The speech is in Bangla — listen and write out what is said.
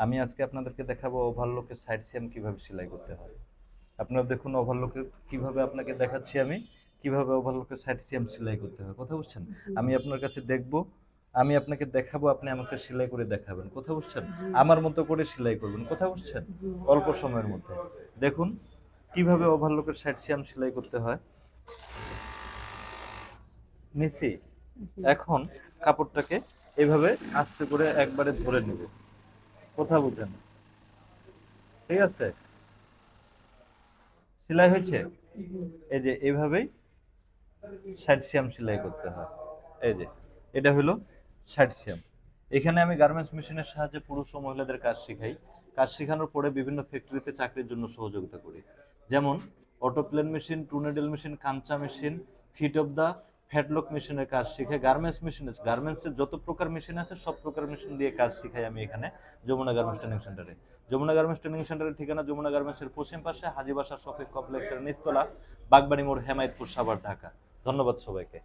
আমি আজকে আপনাদেরকে দেখাবো ওভারলকের সাইড সিয়াম কিভাবে সেলাই করতে হয়। আপনারা দেখুন ওভারলকের কিভাবে আপনাকে দেখাচ্ছি আমি কিভাবে ওভারলকের সাইড সিয়াম সেলাই করতে হয়। কথা বুঝছেন? জি, আমি আপনার কাছে দেখব, আমি আপনাকে দেখাবো, আপনি আমাকে সেলাই করে দেখাবেন। কথা বুঝছেন? জি, আমার মতো করে সেলাই করবেন। কথা বুঝছেন? জি, অল্প সময়ের মধ্যে। দেখুন কিভাবে ওভারলকের সাইড সিয়াম সেলাই করতে হয়। নিছি। জি, এখন কাপড়টাকে এভাবে আস্তে করে একবারে ধরে নেব। কথা বুঝেন? ঠিক আছে? সেলাই হয়েছে? জি, এই যে এভাবেই সাইড সিয়াম সেলাই করতে হয়। এই যে এটা হলো সাইড সিয়াম। এখানে আমি গার্মেন্টস মেশিনের সাহায্যে পুরুষ ও মহিলাদের কাজ শিখাই। কাজ শেখানোর পরে বিভিন্ন ফ্যাক্টরিতে চাকরির জন্য সহযোগিতা করি। যেমন auto plain machine, two needle machine, কাঞ্চা machine, feed of the flatlock মেশিনের কাজ শিখাই। গার্মেন্টসের যত প্রকার মেশিন আছে সব প্রকার মেশিন দিয়ে কাজ শিখাই আমি এখানে যমুনা গার্মেন্টস ট্রেনিং সেন্টারে। যমুনা গার্মেন্টস ট্রেনিং সেন্টারের ঠিকানা যমুনা গার্মেন্টসের পশ্চিম পাশে হাজী বাসার শপিং কমপ্লেক্সের নিচতলা, বাগবাড়ি মোড়, হেমায়েতপুর, সাভার, ঢাকা। ধন্যবাদ সবাইকে।